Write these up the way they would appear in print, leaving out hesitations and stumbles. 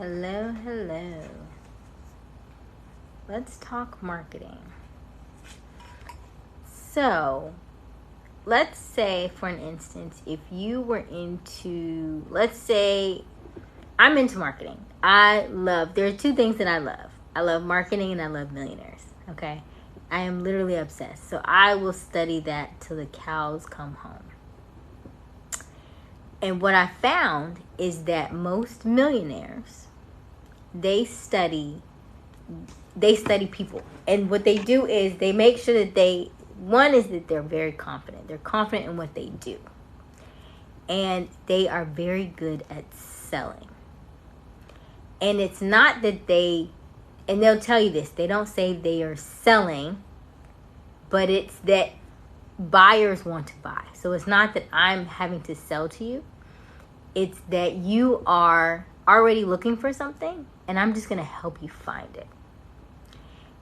Hello, hello. Let's talk marketing. So, let's say, for an instance, if you were into, let's say, I'm into marketing. There are two things that I love. I love marketing and I love millionaires, okay? I am literally obsessed. So, I will study that till the cows come home. And what I found is that most millionaires, they study people. And what they do is they make sure that they're very confident. They're confident in what they do. And they are very good at selling. And it's not that and they'll tell you this, they don't say they are selling, but it's that buyers want to buy. So it's not that I'm having to sell to you. It's that you are already looking for something and I'm just going to help you find it.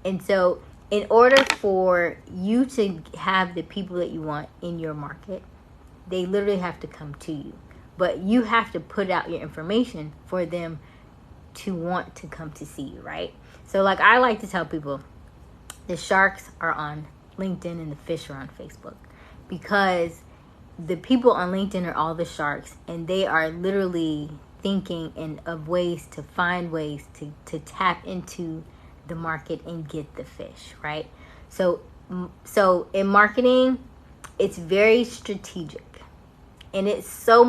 And so in order for you to have the people that you want in your market, they literally have to come to you. But you have to put out your information for them to want to come to see you, right? So like I like to tell people, the sharks are on LinkedIn and the fish are on Facebook, because the people on LinkedIn are all the sharks, and they are literally thinking of ways to find ways to tap into the market and get the fish, right? So in marketing, it's very strategic. And it's so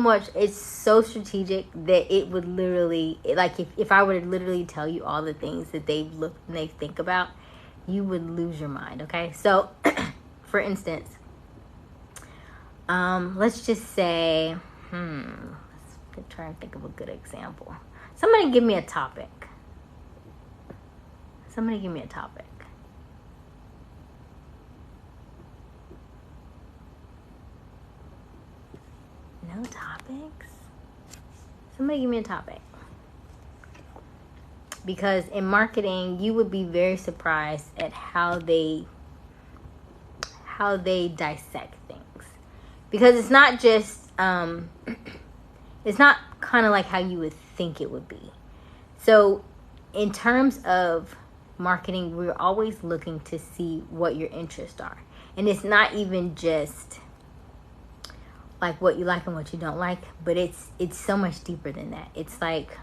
strategic that it would literally, like if I were to literally tell you all the things that they've looked and they think about, you would lose your mind, okay? So, for instance, let's just say, let's try and think of a good example. Somebody give me a topic. No topics? Somebody give me a topic. Because in marketing, you would be very surprised at how they dissect things. Because it's not just, it's not kind of like how you would think it would be. So in terms of marketing, we're always looking to see what your interests are. And it's not even just like what you like and what you don't like, but it's so much deeper than that. It's like,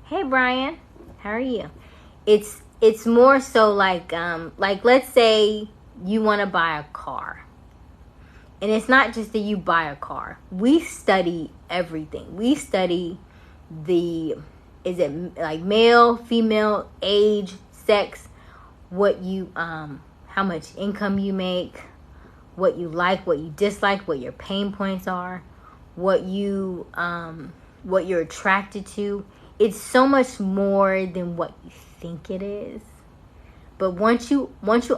hey Brian, how are you? It's more so like let's say you want to buy a car. And it's not just that you buy a car. We study everything. We study is it like male, female, age, sex, what you how much income you make, what you like, what you dislike, what your pain points are, what you're attracted to. It's so much more than what you think it is. But once you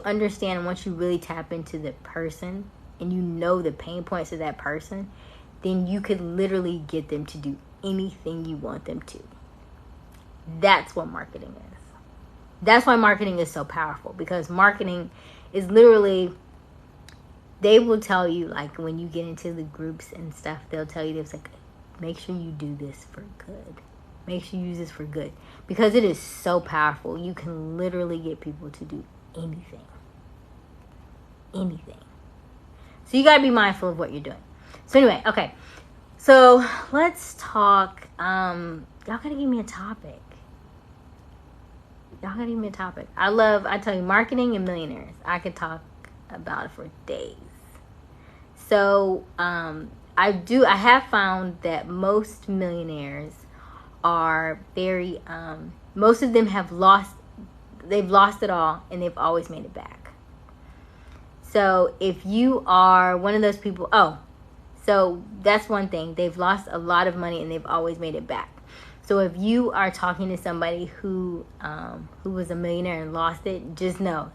understand, and once you really tap into the person and you know the pain points of that person, then you could literally get them to do anything you want them to. That's what marketing is. That's why marketing is so powerful, because marketing is literally, they will tell you, like when you get into the groups and stuff, they'll tell you, it's like, make sure you do this for good. Make sure you use this for good. Because it is so powerful. You can literally get people to do anything. Anything. So you got to be mindful of what you're doing. So anyway, okay. So let's talk. Y'all got to give me a topic. I tell you, marketing and millionaires. I could talk about it for days. So I have found that most millionaires are very, most of them they've lost it all and they've always made it back. So if you are one of those people, so that's one thing. They've lost a lot of money and they've always made it back. So if you are talking to somebody who was a millionaire and lost it, just know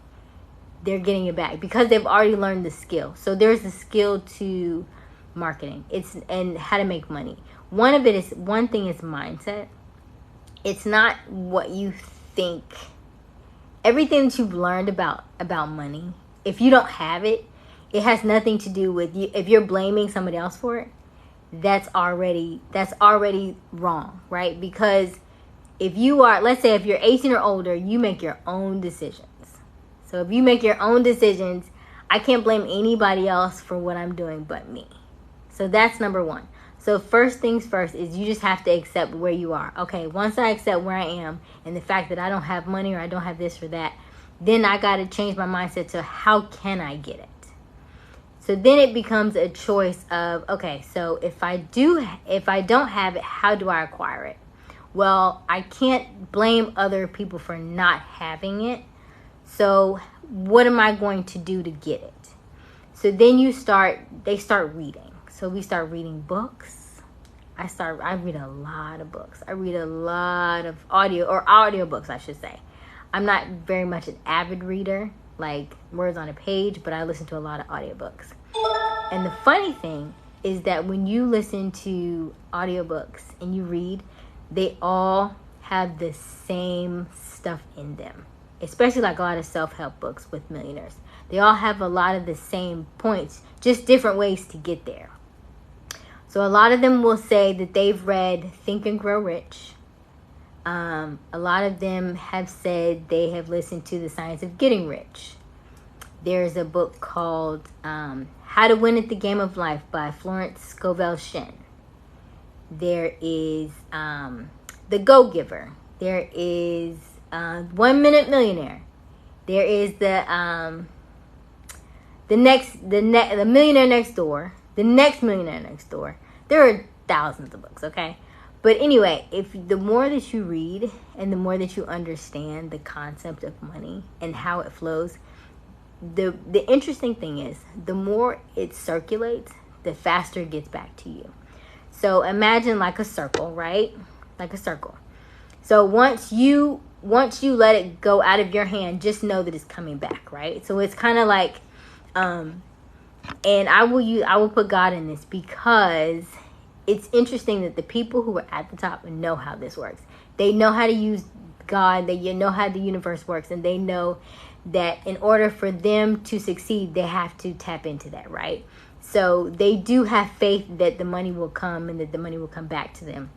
they're getting it back because they've already learned the skill. So there's a skill to marketing. And how to make money. One thing is mindset. It's not what you think. Everything that you've learned about money, if you don't have it, it has nothing to do with you. If you're blaming somebody else for it, that's already wrong, right? Because if you are, let's say if you're 18 or older, you make your own decisions. So if you make your own decisions, I can't blame anybody else for what I'm doing but me. So that's number one. So first things first is you just have to accept where you are. Okay, once I accept where I am and the fact that I don't have money or I don't have this or that, then I got to change my mindset to how can I get it? So then it becomes a choice of, okay, so if I don't have it, how do I acquire it? Well, I can't blame other people for not having it. So what am I going to do to get it? So then they start reading. So we start reading books. I read a lot of books. I read a lot of audiobooks, I should say. I'm not very much an avid reader, like words on a page, but I listen to a lot of audiobooks. And the funny thing is that when you listen to audiobooks and you read, they all have the same stuff in them. Especially like a lot of self-help books with millionaires. They all have a lot of the same points, just different ways to get there. So a lot of them will say that they've read Think and Grow Rich. A lot of them have said they have listened to The Science of Getting Rich. There's a book called How to Win at the Game of Life by Florence Scovel Shinn. There is The Go-Giver. There is 1 Minute Millionaire. There is the Millionaire Next Door. The Next Millionaire Next Door. There are thousands of books, okay? But anyway, if the more that you read and the more that you understand the concept of money and how it flows, the interesting thing is the more it circulates, the faster it gets back to you. So imagine like a circle, right? Like a circle. So once you let it go out of your hand, just know that it's coming back, right? So it's kind of like, and I will put God in this because it's interesting that the people who are at the top know how this works. They know how to use God. They know how the universe works, and they know that in order for them to succeed, they have to tap into that, right? So they do have faith that the money will come and that the money will come back to them.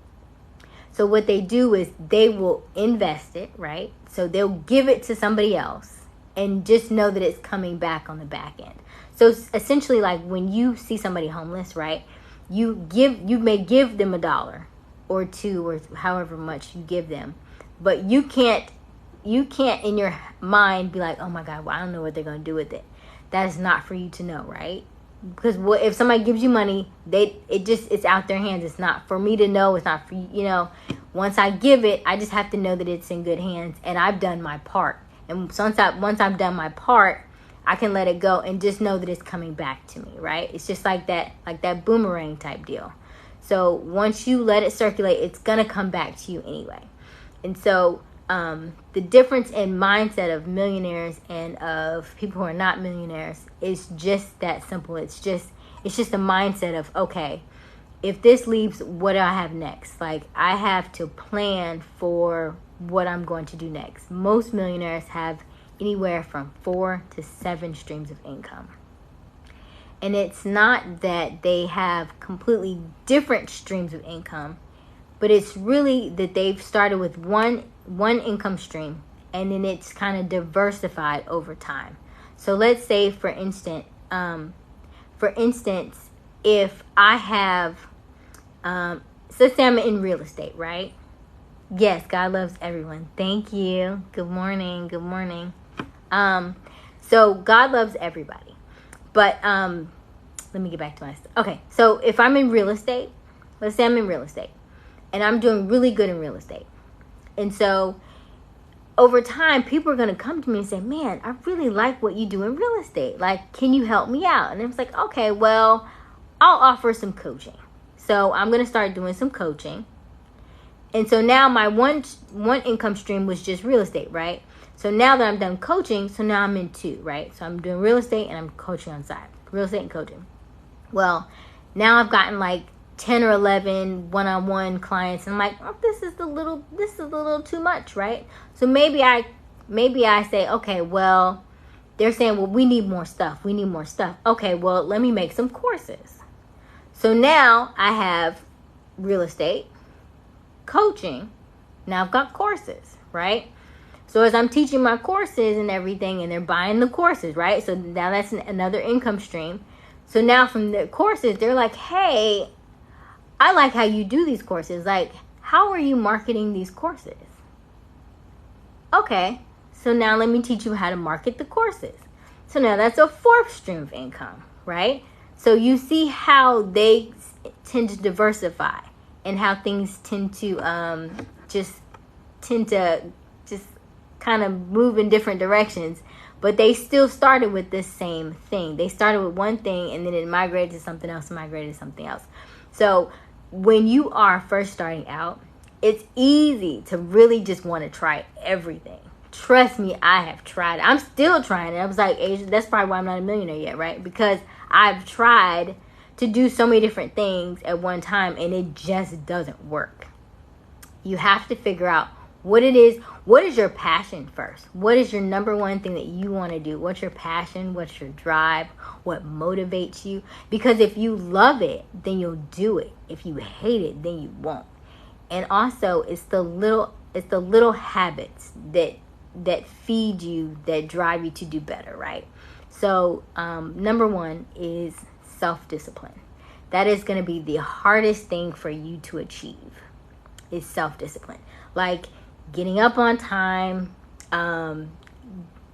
So what they do is they will invest it, right? So they'll give it to somebody else and just know that it's coming back on the back end. So essentially, like when you see somebody homeless, right? You may give them $1 or $2 or however much you give them, but you can't in your mind be like, oh my God, well, I don't know what they're going to do with it. That is not for you to know, right? Because if somebody gives you money, it's out their hands. It's not for me to know. It's not for you. Once I give it, I just have to know that it's in good hands and I've done my part. And once I've done my part, I can let it go and just know that it's coming back to me, right? It's just like that boomerang type deal. So once you let it circulate, it's gonna come back to you anyway. And so the difference in mindset of millionaires and of people who are not millionaires is just that simple. It's just a mindset of, okay, if this leaves, what do I have next? Like, I have to plan for what I'm going to do next. Most millionaires have anywhere from 4 to 7 streams of income. And it's not that they have completely different streams of income, but it's really that they've started with one income stream and then it's kind of diversified over time. So let's say, for instance, if I have, so let's say I'm in real estate, right? Yes, God loves everyone. Thank you. Good morning. Good morning. So God loves everybody. But let me get back to my stuff. Okay, so if I'm in real estate, let's say I'm in real estate and I'm doing really good in real estate. And so over time, people are going to come to me and say, man, I really like what you do in real estate. Like, can you help me out? And it's like, okay, well, I'll offer some coaching. So I'm going to start doing some coaching. And so now my one income stream was just real estate, right? So now that I'm done coaching, so now I'm in 2, right? So I'm doing real estate and I'm coaching on side. Real estate and coaching. Well, now I've gotten like 10 or 11 one-on-one clients, and I'm like, oh, this is a little too much, right? So maybe I say, okay, well, they're saying, well, we need more stuff. Okay, well, let me make some courses. So now I have real estate, coaching, Now I've got courses, right? So as I'm teaching my courses and everything, and they're buying the courses, right? So now that's another income stream. So now from the courses, they're like, hey, I like how you do these courses. Like, how are you marketing these courses? Okay, so now let me teach you how to market the courses. So now that's a fourth stream of income, right? So you see how they tend to diversify and how things tend to just kind of move in different directions. But they still started with this same thing. They started with one thing and then it migrated to something else, So when you are first starting out, it's easy to really just want to try everything. Trust me, I have tried. I'm still trying it. I was like, Asia, that's probably why I'm not a millionaire yet, right? Because I've tried to do so many different things at one time and it just doesn't work. You have to figure out what it is. What is your passion first? What is your number one thing that you want to do? What's your passion? What's your drive? What motivates you? Because if you love it, then you'll do it. If you hate it, then you won't. And also, it's the little habits that feed you, that drive you to do better, right? So number one is self-discipline. That is going to be the hardest thing for you to achieve, is self-discipline. Like getting up on time,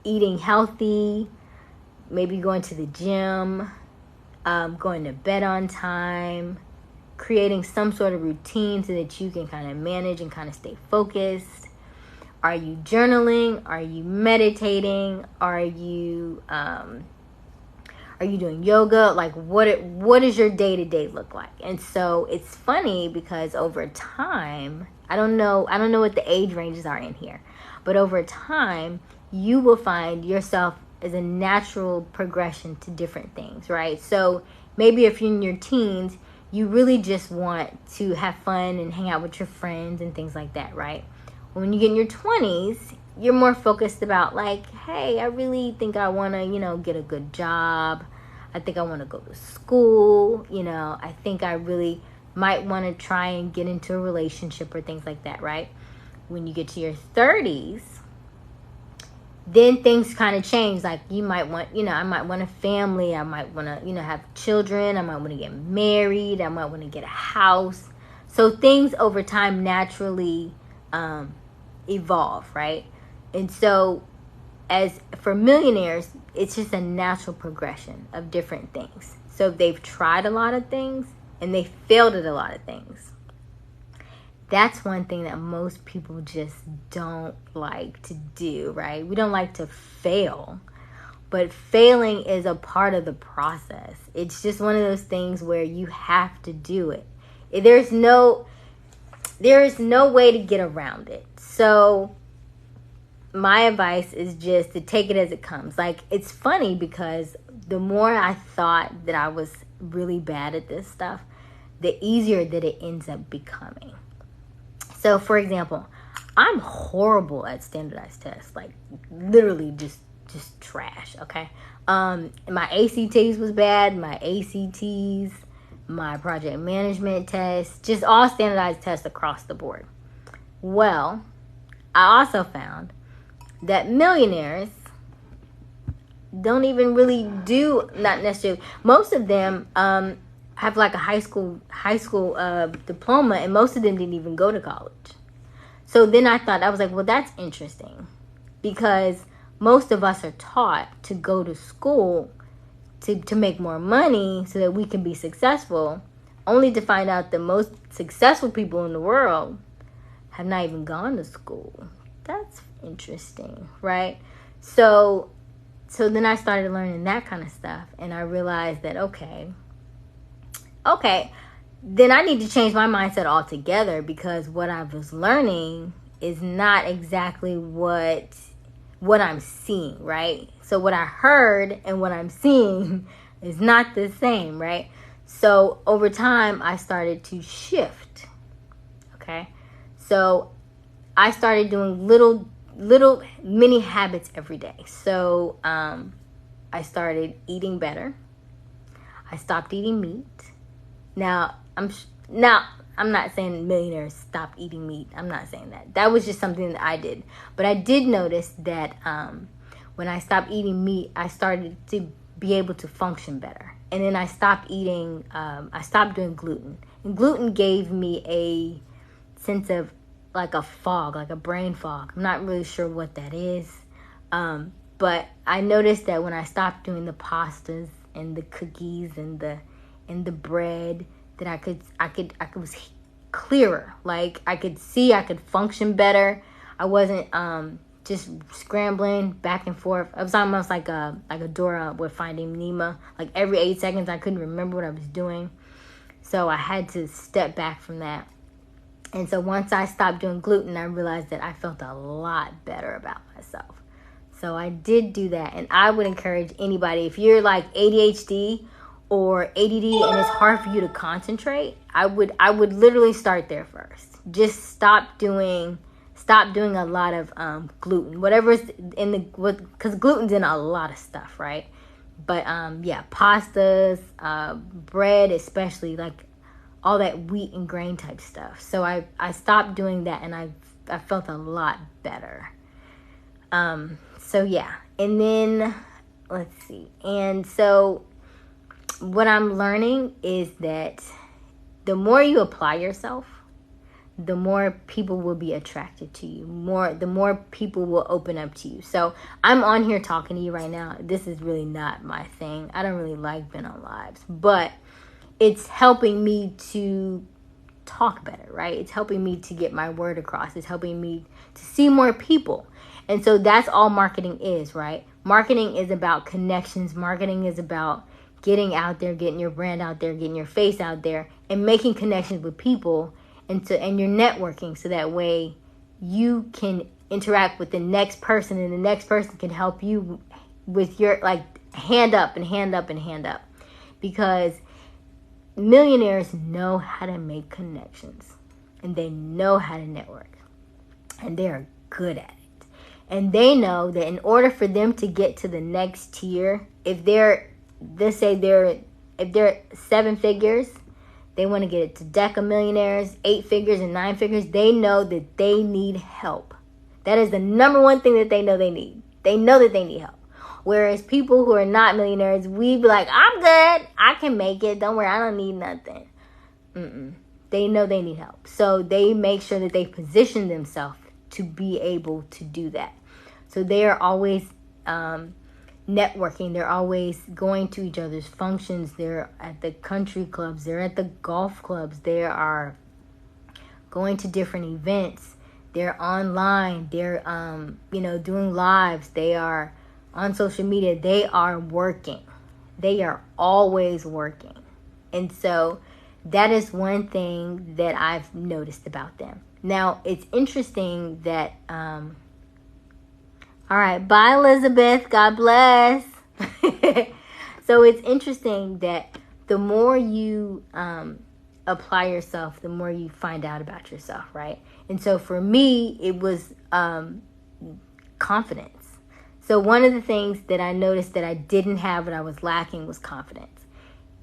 eating healthy, maybe going to the gym, going to bed on time, creating some sort of routine so that you can kind of manage and kind of stay focused. Are you journaling? Are you meditating? Are you doing yoga? Like what does your day-to-day look like? And so it's funny because over time, I don't know what the age ranges are in here, but over time you will find yourself as a natural progression to different things, right? So maybe if you're in your teens, you really just want to have fun and hang out with your friends and things like that, right? When you get in your 20s, you're more focused about like, hey, I really think I want to, get a good job. I think I want to go to school. I think I really might want to try and get into a relationship or things like that, right? When you get to your 30s, then things kind of change. Like you might want, I might want a family. I might want to, have children. I might want to get married. I might want to get a house. So things over time naturally evolve, right? And so as for millionaires, it's just a natural progression of different things. So they've tried a lot of things and they failed at a lot of things. That's one thing that most people just don't like to do, right? We don't like to fail, but failing is a part of the process. It's just one of those things where you have to do it. There is no way to get around it. So my advice is just to take it as it comes. Like, it's funny because the more I thought that I was really bad at this stuff, the easier that it ends up becoming. So, for example, I'm horrible at standardized tests. Like, literally just trash, okay? My ACTs was bad. My ACTs, my project management tests, just all standardized tests across the board. Well, I also found that millionaires don't even really do, not necessarily, most of them have like a high school diploma, and most of them didn't even go to college. So then I was like, well, that's interesting, because most of us are taught to go to school to make more money so that we can be successful, only to find out the most successful people in the world have not even gone to school. That's interesting, right? So then I started learning that kind of stuff, and I realized that okay, then I need to change my mindset altogether, because what I was learning is not exactly what I'm seeing, right? So what I heard and what I'm seeing is not the same, right? So over time, I started to shift, okay? So I started doing little mini habits every day. So I started eating better. I stopped eating meat. Now I'm I'm not saying millionaires stopped eating meat. I'm not saying that. That was just something that I did. But I did notice that when I stopped eating meat, I started to be able to function better. And then I stopped doing gluten. And gluten gave me a sense of like a fog, like a brain fog. I'm not really sure what that is. But I noticed that when I stopped doing the pastas and the cookies and the bread, that I was clearer. Like I could see, I could function better. I wasn't just scrambling back and forth. I was almost like a Dora with Finding Nemo. Like every 8 seconds, I couldn't remember what I was doing. So I had to step back from that. And so once I stopped doing gluten, I realized that I felt a lot better about myself. So I did do that. And I would encourage anybody, if you're like ADHD or ADD and it's hard for you to concentrate, I would literally start there first. Just stop doing a lot of gluten. Whatever's because gluten's in a lot of stuff, right? But yeah, pastas, bread especially, like all that wheat and grain type stuff. So I stopped doing that, and I felt a lot better. So yeah, and then let's see. And so what I'm learning is that the more you apply yourself, the more people will be attracted to you. The more people will open up to you. So I'm on here talking to you right now. This is really not my thing. I don't really like being on lives, but it's helping me to talk better, right? It's helping me to get my word across. It's helping me to see more people. And so that's all marketing is, right? Marketing is about connections. Marketing is about getting out there, getting your brand out there, getting your face out there, and making connections with people, and you're networking, so that way you can interact with the next person, and the next person can help you with your like hand up and hand up and hand up. Because millionaires know how to make connections, and they know how to network, and they are good at it. And they know that in order for them to get to the next tier, if they're 7 figures, they want to get it to Deca Millionaires, 8 figures and 9 figures. They know that they need help. That is the number one thing that they know they need. They know that they need help. Whereas people who are not millionaires, we be like, I'm good. I can make it. Don't worry. I don't need nothing. They know they need help. So they make sure that they position themselves to be able to do that. So they are always networking. They're always going to each other's functions. They're at the country clubs. They're at the golf clubs. They are going to different events. They're online. They're doing lives. They are on social media. They are working. They are always working. And so that is one thing that I've noticed about them. Now, it's interesting that all right, bye Elizabeth, God bless. So it's interesting that the more you apply yourself, the more you find out about yourself, right? And so for me, it was confidence. So one of the things that I noticed that I didn't have, what I was lacking, was confidence.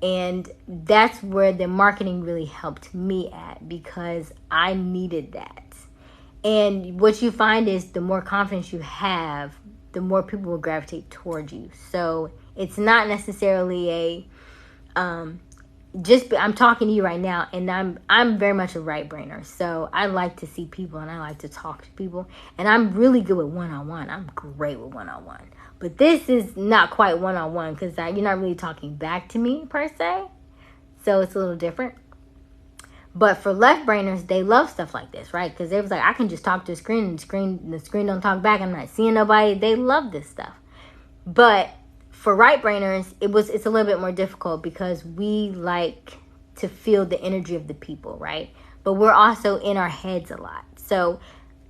And that's where the marketing really helped me at, because I needed that. And what you find is the more confidence you have, the more people will gravitate towards you. So it's not necessarily I'm talking to you right now, and I'm very much a right brainer. So I like to see people, and I like to talk to people, and I'm really good with one-on-one. I'm great with one-on-one. But this is not quite one-on-one, because you're not really talking back to me per se. So it's a little different. But for left brainers, they love stuff like this, right? Because they was like, I can just talk to the screen, and the screen don't talk back. I'm not seeing nobody. They love this stuff. But for right brainers, it's a little bit more difficult, because we like to feel the energy of the people, right? But we're also in our heads a lot. So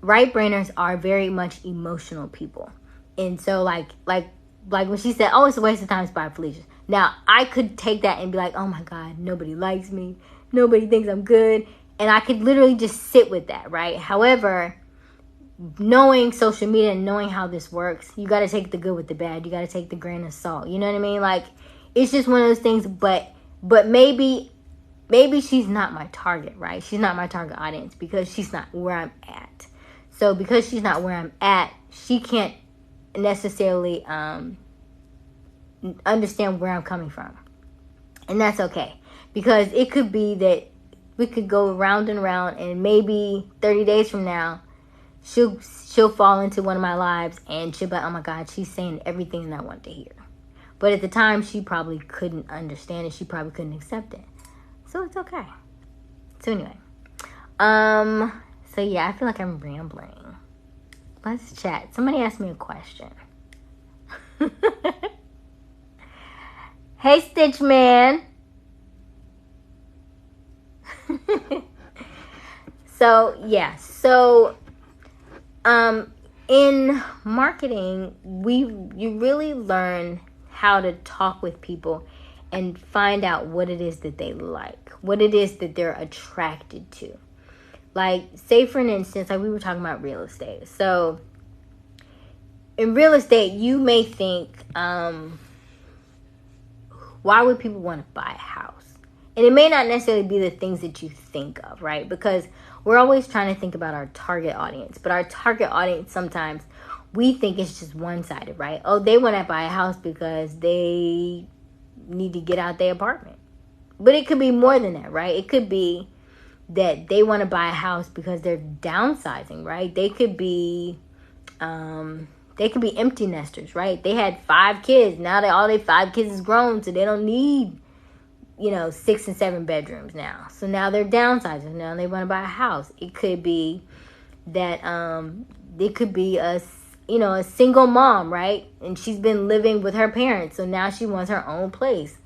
right brainers are very much emotional people. And so like when she said, oh, it's a waste of time, it's by Felicia. Now, I could take that and be like, oh my God, nobody likes me. Nobody thinks I'm good. And I could literally just sit with that, right? However, knowing social media and knowing how this works, you got to take the good with the bad. You got to take the grain of salt. You know what I mean? Like, it's just one of those things. But maybe maybe she's not my target, right? She's not my target audience because she's not where I'm at. So because she's not where I'm at, she can't necessarily understand where I'm coming from. And that's okay. Because it could be that we could go round and round, and maybe 30 days from now, she'll fall into one of my lives, and she'll be like, oh my God, she's saying everything that I want to hear. But at the time, she probably couldn't understand it. She probably couldn't accept it. So it's okay. So anyway. So yeah, I feel like I'm rambling. Let's chat. Somebody asked me a question. Hey, Stitch Man. So yeah. So in marketing, you really learn how to talk with people and find out what it is that they like, what it is that they're attracted to. Like, say for an instance, like we were talking about real estate. So in real estate, you may think, why would people want to buy a house? And it may not necessarily be the things that you think of, right? Because we're always trying to think about our target audience. But our target audience, sometimes we think it's just one-sided, right? Oh, they want to buy a house because they need to get out their apartment. But it could be more than that, right? It could be that they want to buy a house because they're downsizing, right? They could be empty nesters, right? They had 5 kids. Now all their 5 kids is grown, so they don't need 6 and 7 bedrooms now. So now they're downsizing. Now they want to buy a house. It could be that it could be a single mom, right? And she's been living with her parents, so now she wants her own place.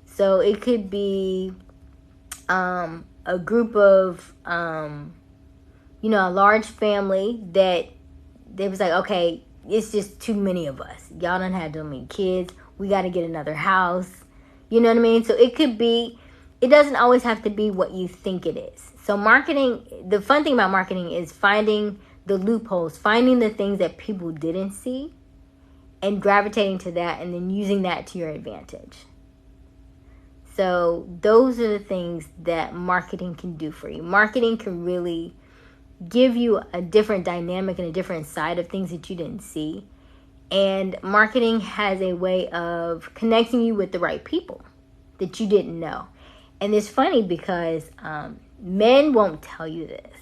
So it could be a group of a large family that they was like, okay, it's just too many of us. Y'all don't have too many kids. We got to get another house. You know what I mean? So it doesn't always have to be what you think it is. So marketing, the fun thing about marketing is finding the loopholes, finding the things that people didn't see and gravitating to that and then using that to your advantage. So those are the things that marketing can do for you. Marketing can really give you a different dynamic and a different side of things that you didn't see. And marketing has a way of connecting you with the right people that you didn't know. And it's funny because men won't tell you this,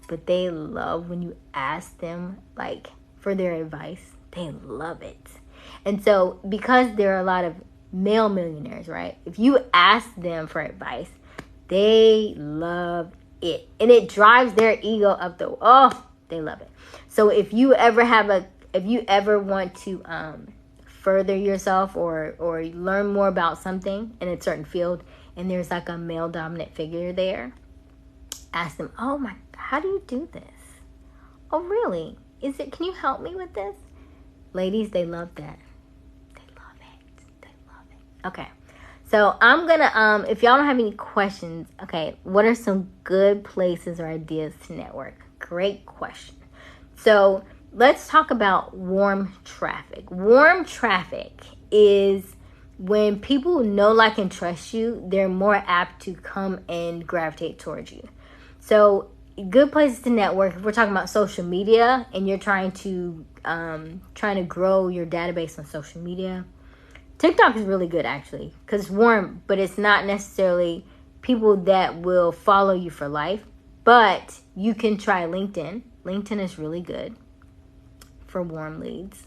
but they love when you ask them for their advice. They love it. And so because there are a lot of male millionaires, right? If you ask them for advice, they love it. And it drives their ego up they love it. So if you ever want to further yourself or learn more about something in a certain field and there's a male dominant figure there, ask them, oh my, how do you do this? Oh really? Can you help me with this? Ladies, they love that. Okay, so I'm gonna, if y'all don't have any questions, okay, what are some good places or ideas to network? Great question. So let's talk about warm traffic. Warm traffic is when people know, like, and trust you, they're more apt to come and gravitate towards you. So good places to network, if we're talking about social media and you're trying to grow your database on social media, TikTok is really good, actually, because it's warm, but it's not necessarily people that will follow you for life. But you can try LinkedIn. LinkedIn is really good for warm leads.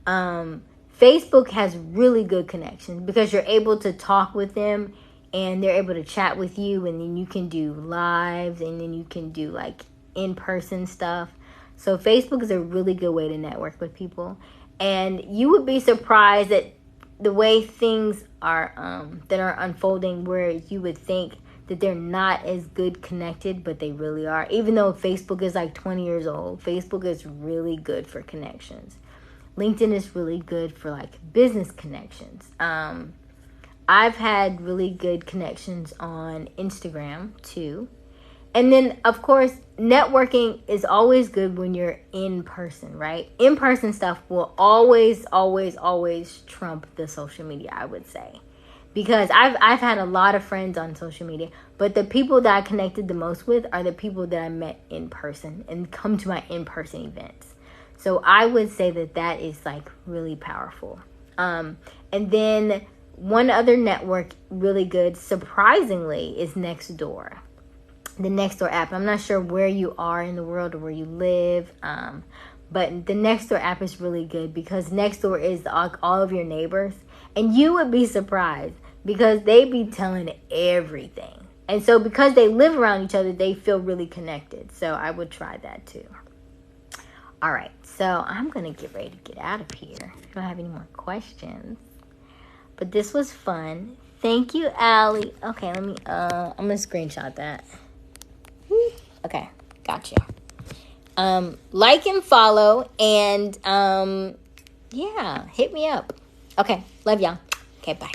Facebook has really good connections because you're able to talk with them and they're able to chat with you, and then you can do lives and then you can do in-person stuff. So Facebook is a really good way to network with people. And you would be surprised at the way things are that are unfolding, where you would think that they're not as good connected, but they really are. Even though Facebook is 20 years old, Facebook is really good for connections. LinkedIn is really good for business connections. I've had really good connections on Instagram too. And then, of course, networking is always good when you're in person, right? In-person stuff will always, always, always trump the social media, I would say. because I've had a lot of friends on social media, but the people that I connected the most with are the people that I met in person and come to my in-person events. So I would say that is like really powerful. And then one other network really good, surprisingly, is Nextdoor. The Nextdoor app. I'm not sure where you are in the world or where you live, but the Nextdoor app is really good because Nextdoor is all of your neighbors. And you would be surprised because they be telling everything. And so because they live around each other, they feel really connected. So I would try that too. All right. So I'm going to get ready to get out of here. I don't have any more questions. But this was fun. Thank you, Allie. Okay, let me, I'm going to screenshot that. Okay, gotcha. Like and follow, and yeah, hit me up. Okay, love y'all. Okay, bye.